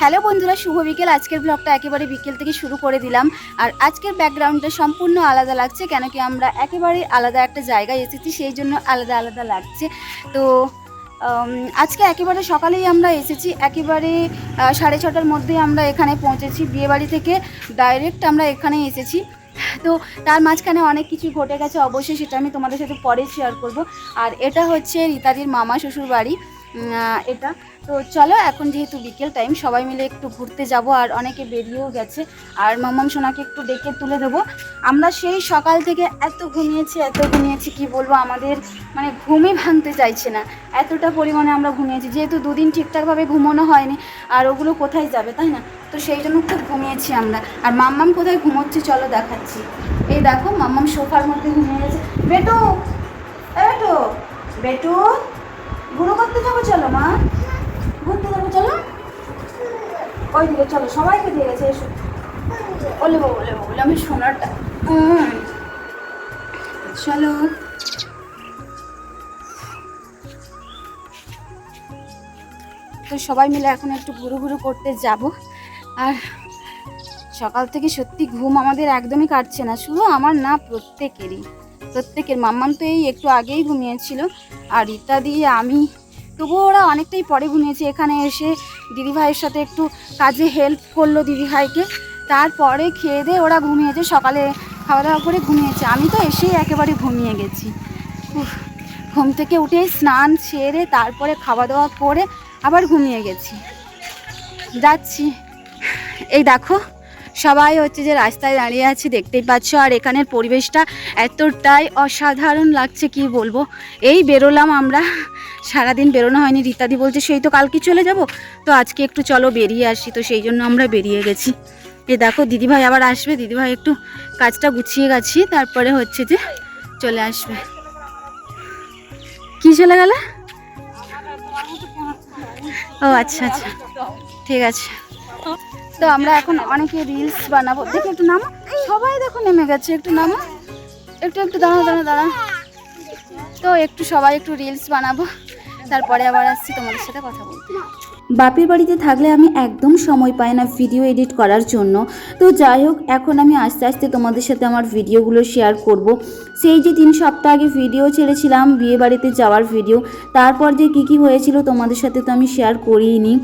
Hello বন্ধুরা, শুভ বিকেল। আজকের ব্লগটা একেবারে বিকেল থেকে শুরু করে দিলাম। আর আজকের ব্যাকগ্রাউন্ডটা সম্পূর্ণ আলাদা লাগছে, কেন কি আমরা একেবারে আলাদা একটা জায়গায় এসেছি, সেই জন্য আলাদা আলাদা লাগছে। তো আজকে একেবারে সকালেই আমরা এসেছি, একেবারে 6:30টার মধ্যে আমরা এখানে পৌঁছেছি। বিয়েবাড়ি থেকে ডাইরেক্ট আমরা এখানে এসেছি। তো তার মাঝখানে অনেক কিছু ঘটে গেছে, অবশ্যই সেটা আমি তোমাদের সাথে পরে শেয়ার করব। আর এটা হচ্ছে রীতাদির মামা শ্বশুর বাড়ি। এটা তো চলো, এখন যেহেতু বিকেল টাইম, সবাই মিলে একটু ঘুরতে যাব। আর অনেকে বেরিয়েও গেছে, আর মাম্মাম সোনাকে একটু ডেকে তুলে দেবো। আমরা সেই সকাল থেকে এত ঘুমিয়েছি কি বলবো, আমাদের মানে ঘুমই ভাঙতে চাইছে না, এতটা পরিমাণে আমরা ঘুমিয়েছি। যেহেতু দুদিন ঠিকঠাকভাবে ঘুমানো হয়নি, আর ওগুলো কোথায় যাবে, তাই না? তো সেই জন্য খুব ঘুমিয়েছি আমরা। আর মাম্মাম কোথায় ঘুমোচ্ছে চলো দেখাচ্ছি। এই দেখো, মাম্মাম সোফার মধ্যে ঘুমিয়ে গেছে। বেটু, বেটু, বেটু, ঘুরো করতে যাবো, চলো মা, ঘুরতে যাবো চলো। ওই দিকে চলো, সবাইকে দিয়ে গেছে, এসো। বলে বলে আমি সোনারটা, চলো। তো সবাই মিলে এখন একটু ঘুরু করতে যাব। আর সকাল থেকে সত্যি ঘুম আমাদের একদমই কাটছে না, শুধু আমার না, প্রত্যেকের। মাম্মাম তো এই একটু আগেই ঘুমিয়েছিল, আর ইত্যাদি আমি, তবুও ওরা অনেকটাই পরে ঘুমিয়েছে। এখানে এসে দিদিভাইয়ের সাথে একটু কাজে হেল্প করলো দিদিভাইকে, তারপরে খেয়ে দিয়ে ওরা ঘুমিয়েছে। সকালে খাওয়া দাওয়া করে ঘুমিয়েছে, আমি তো এসেই একেবারে ঘুমিয়ে গেছি। ঘুম থেকে উঠে স্নান সেরে তারপরে খাওয়া দাওয়া করে আবার ঘুমিয়ে গেছি। যাচ্ছি, এই দেখো সবাই হচ্ছে যে রাস্তায় দাঁড়িয়ে আছে, দেখতেই পাচ্ছ। আর এখানের পরিবেশটা এতটাই অসাধারণ লাগছে কি বলবো। এই বেরোলাম আমরা, সারাদিন বেরোনো হয়নি। রীতাদি বলছে সেই তো কালকে চলে যাব, তো আজকে একটু চলো বেরিয়ে আসি, তো সেই জন্য আমরা বেরিয়ে গেছি। এই দেখো দিদিভাই আবার আসবে, দিদিভাই একটু কাজটা গুছিয়ে গেছি, তারপরে হচ্ছে যে চলে আসবে। কি চলে গেল? ও আচ্ছা আচ্ছা, ঠিক আছে। তো আমরা এখন অনেকে রিলস বানাবো। দেখি একটু নামো, সবাই দেখো নেমে গেছে, একটু নামো, একটু দাঁড়া। তো একটু সবাই একটু রিলস বানাবো, তারপরে আবার আসছি তোমাদের সাথে কথা বলতে। বাপের বাড়িতে থাকলে আমি একদম সময় পাই না ভিডিও এডিট করার জন্য। তো যাই হোক, এখন আমি আস্তে আস্তে তোমাদের সাথে আমার ভিডিওগুলো শেয়ার করব। সেই যে 3 সপ্তাহ আগে ভিডিও ছেড়েছিলাম বিয়ে বাড়িতে যাওয়ার ভিডিও, তারপর যে কী হয়েছিল তোমাদের সাথে তো আমি শেয়ার করিনি।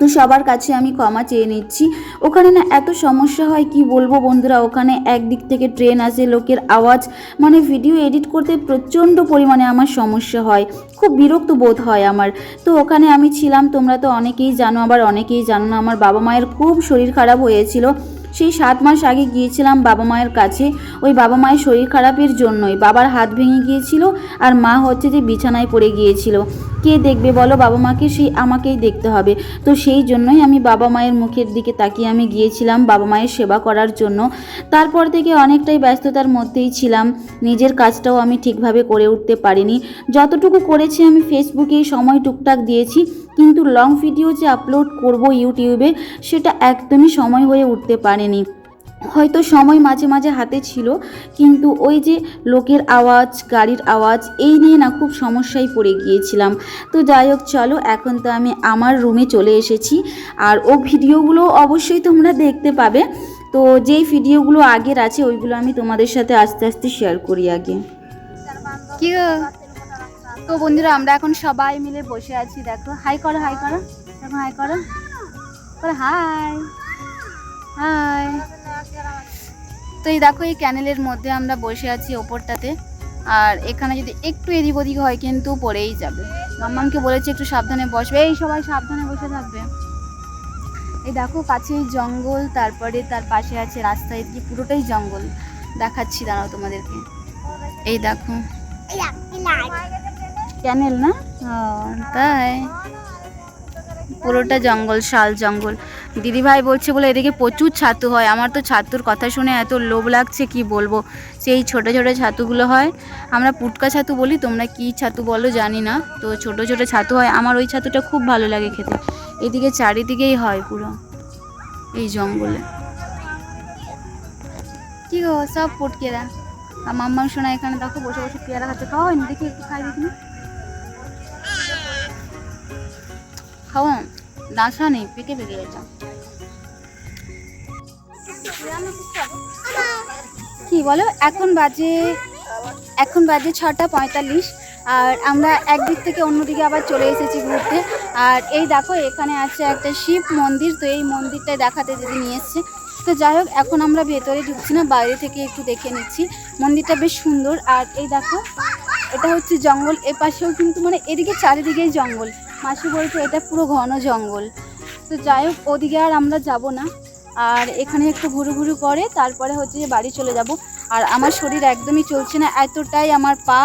তো সবার কাছে আমি ক্ষমা চেয়ে নিচ্ছি। ওখানে না এত সমস্যা হয় কি বলবো বন্ধুরা, ওখানে একদিক থেকে ট্রেন আসে, লোকের আওয়াজ, মানে ভিডিও এডিট করতে প্রচণ্ড পরিমাণে আমার সমস্যা হয়, খুব বিরক্ত বোধ হয় আমার। তো ওখানে আমি ছিলাম, তোমরা তো অনেকেই জানো, আবার অনেকেই জানো না। আমার বাবা মায়ের খুব শরীর খারাপ হয়েছিল, সেই 7 মাস আগে গিয়েছিলাম বাবা মায়ের কাছে। ওই বাবা মায়ের শরীর খারাপের জন্যই বাবার হাত ভেঙে গিয়েছিল, আর মা হচ্ছে যে বিছানায় পড়ে গিয়েছিল। কে দেখবে বলো বাবা মাকে? সেই আমাকেই দেখতে হবে। তো সেই জন্যই আমি বাবা মায়ের মুখের দিকে তাকিয়ে আমি গিয়েছিলাম বাবা মায়ের সেবা করার জন্য। তারপর থেকে অনেকটাই ব্যস্ততার মধ্যেই ছিলাম, নিজের কাজটাও আমি ঠিকভাবে করে উঠতে পারিনি। যতটুকু করেছি আমি ফেসবুকেই সময় টুকটাক দিয়েছি, কিন্তু লং ভিডিও যে আপলোড করব ইউটিউবে, সেটা একদমই সময় হয়ে উঠতে পারেনি। হয়তো সময় মাঝে মাঝে হাতে ছিল, কিন্তু ওই যে লোকের আওয়াজ, গাড়ির আওয়াজ, এই নিয়ে না খুব সমস্যায় পড়ে গিয়েছিলাম। তো যাই হোক চলো, এখন তো আমি আমার রুমে চলে এসেছি। আর ও ভিডিওগুলো অবশ্যই তোমরা দেখতে পাবে। তো যেই ভিডিওগুলো আগের আছে ওইগুলো আমি তোমাদের সাথে আস্তে আস্তে শেয়ার করি আগে। কি তো বন্ধুরা, আমরা এখন সবাই মিলে বসে আছি। দেখো, হাই করো, দেখো হাই করো, হাই হাই। তো এই দেখো, এই ক্যানেলের মধ্যে আমরা বসে আছি ওপরটাতে। আর এখানে যদি একটু এদিক ওদিক হয় কিন্তু পড়েই যাবে। মাম্মামকে বলেছি একটু সাবধানে বসবে, এই সবাই সাবধানে বসে থাকবে। এই দেখো কাছেই জঙ্গল, তারপরে তার পাশে আছে রাস্তা, এদিকে পুরোটাই জঙ্গল। দেখাচ্ছি দাঁড়াও তোমাদেরকে। এই দেখো ক্যানেল না, তাই পুরোটা জঙ্গল, শাল জঙ্গল। দিদিভাই বলছে বলে এদিকে প্রচুর ছাতু হয়। আমার তো ছাতুর কথা শুনে এত লোভ লাগছে কি বলবো। সেই ছোট ছোট ছাতুগুলো হয়, আমরা পুটকা ছাতু বলি, তোমরা কি ছাতু বলো জানি না। তো ছোট ছোট ছাতু হয়, আমার ওই ছাতুটা খুব ভালো লাগে খেতে। এদিকে চারিদিকেই হয় পুরো এই জঙ্গলে। কি গো, সব পুটকেরা। আর মাম্মাম শোনা এখানে দেখো বসে বসে পেয়ারা খাচ্ছে। খাওয়া হয়নি, দেখি একটু খাই, দেখি খাওয়া দাসা নেই, পেকে পেকে গেছে। কি বলো, এখন বাজে 6:45, আর আমরা একদিক থেকে অন্যদিকে আবার চলে এসেছি ঘুরতে। আর এই দেখো এখানে আছে একটা শিব মন্দির, তো এই মন্দিরটাই দেখাতে দিদি নিয়ে এসছে। তো যাই হোক, এখন আমরা ভেতরে ঢুকছি না, বাইরে থেকে একটু দেখে নিচ্ছি। মন্দিরটা বেশ সুন্দর। আর এই দেখো এটা হচ্ছে জঙ্গল, এ পাশেও কিন্তু মানে এদিকে চারিদিকেই জঙ্গল। মাসি বলছে এটা পুরো ঘন জঙ্গল। তো যাই হোক, ওদিকে আর আমরা যাব না, আর এখানে একটু ঘুরু করে তারপরে হচ্ছে যে বাড়ি চলে যাব। আর আমার শরীর একদমই চলছে না, এতটাই আমার পা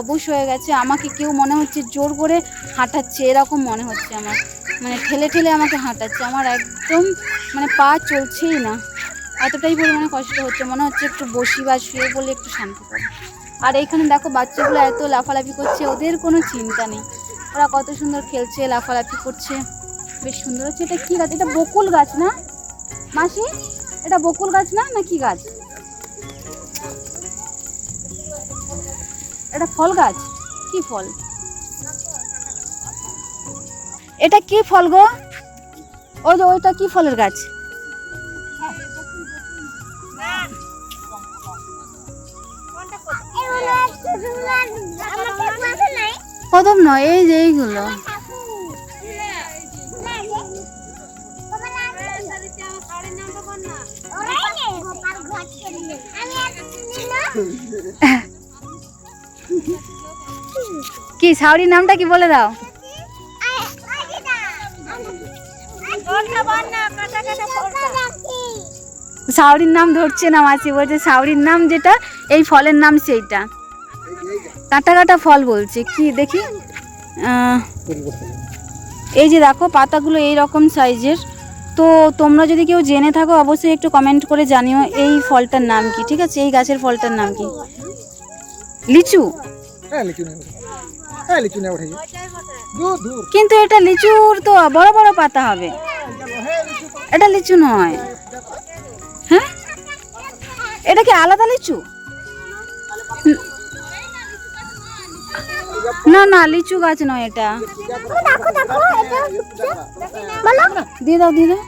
অবশ হয়ে গেছে। আমাকে কেউ মনে হচ্ছে জোর করে হাঁটাচ্ছে, এরকম মনে হচ্ছে আমার, মানে ঠেলে ঠেলে আমাকে হাঁটাচ্ছে। আমার একদম মানে পা চলছেই না, এতটাই পরিমাণে কষ্ট হচ্ছে। মনে হচ্ছে একটু বসি বা শুয়ে বলে একটু শান্তি পাবো। আর এইখানে দেখো বাচ্চাগুলো এত লাফালাফি করছে, ওদের কোনো চিন্তা নেই, ওরা কত সুন্দর খেলছে, লাফালাফি করছে, বেশ সুন্দর হচ্ছে। এটা কি গাছ? এটা বকুল গাছ না মাসি? এটা বকুল গাছ না, না কি গাছ? এটা ফল গাছ? কি ফল এটা? কি ফল গো? ওই যে ওইটা কি ফলের গাছ? কদম নয়, এই যে এইগুলো। কি শাওরির নামটা কি বলে দাও? শাওরির নাম ধরছে না মাসি, বলছে শাওরির নাম যেটা, এই ফলের নাম সেইটা। কাটা কাটা ফল বলছে কি দেখি। এই যে দেখো পাতাগুলো এই রকম সাইজের। তো তোমরা যদি কেউ জেনে থাকো অবশ্যই একটু কমেন্ট করে জানিও এই ফলটার নাম কি, ঠিক আছে? এই গাছের ফলটার নাম কি? লিচু? কিন্তু এটা লিচুর তো বড় বড় পাতা হবে, এটা লিচু নয়। হ্যাঁ, এটা কি আলাদা লিচু? না না, লিচু গাছ নয় এটা। দিয়ে দাও দিয়ে দাও,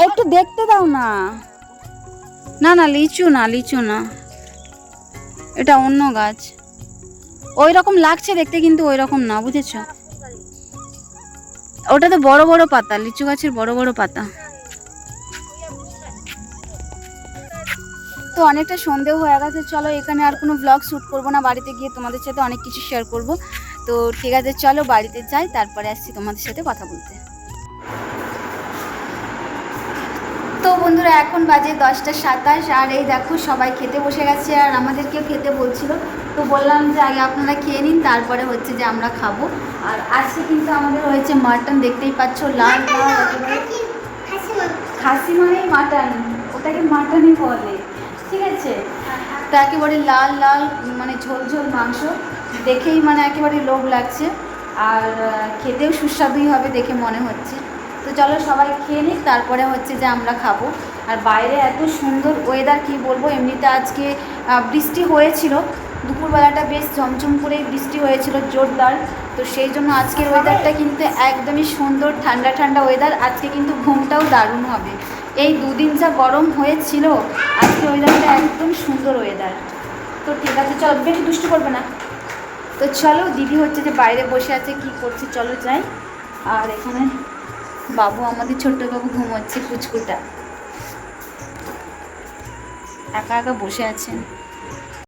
একটু দেখতে দাও না। না না, লিচু না, লিচু না, এটা অন্য গাছ। ওই রকম লাগছে দেখতে কিন্তু ওই রকম না, বুঝেছো? ওটা তো বড় বড় পাতা, লিচু গাছের বড় বড় পাতা। তো অনেকটা সন্দেহ হয়ে গেছে, চলো এখানে আর কোনো ব্লগ শ্যুট করবো না, বাড়িতে গিয়ে তোমাদের সাথে অনেক কিছু শেয়ার করব। তো ঠিক আছে, চলো বাড়িতে যাই, তারপরে আসছি তোমাদের সাথে কথা বলতে। তো বন্ধুরা এখন বাজে 10:27, আর এই দেখো সবাই খেতে বসে গেছে, আর আমাদেরকেও খেতে বলছিল। তো বললাম যে আগে আপনারা খেয়ে নিন, তারপরে হচ্ছে যে আমরা খাবো। আর আজকে কিন্তু আমাদের হয়েছে মাটন, দেখতেই পাচ্ছ, লাল লাল একেবারে। খাসি মানে মাটন, ওটাকে মাটনই বলে, ঠিক আছে? তো একেবারে লাল লাল মানে ঝোল ঝোল মাংস, দেখেই মানে একেবারে লোভ লাগছে, আর খেতেও সুস্বাদুই হবে দেখে মনে হচ্ছে। তো চলো সবাই খেয়ে নিই, তারপরে হচ্ছে যে আমরা খাবো। আর বাইরে এত সুন্দর ওয়েদার, কি বলবো। এমনিতে আজকে বৃষ্টি হয়েছিল, দুপুরবেলাটা বেশ ঝমঝম করে বৃষ্টি হয়েছিল জোরদার। তো সেই জন্য আজকের ওয়েদারটা কিন্তু একদমই সুন্দর, ঠান্ডা ঠান্ডা ওয়েদার। আজকে কিন্তু ঘুমটাও দারুণ হবে। এই দুদিন যা গরম হয়েছিল, আজকে ওয়েদারটা একদম সুন্দর ওয়েদার। তো ঠিক আছে, চলো, বেশি দুষ্টু করবে না। তো চলো, দিদি হচ্ছে যে বাইরে বসে আছে, কি করছে চলো যাই। আর এখানে বাবু, আমাদের ছোট্ট বাবু ঘুমোচ্ছে, কুচকুটা একা একা বসে আছেন।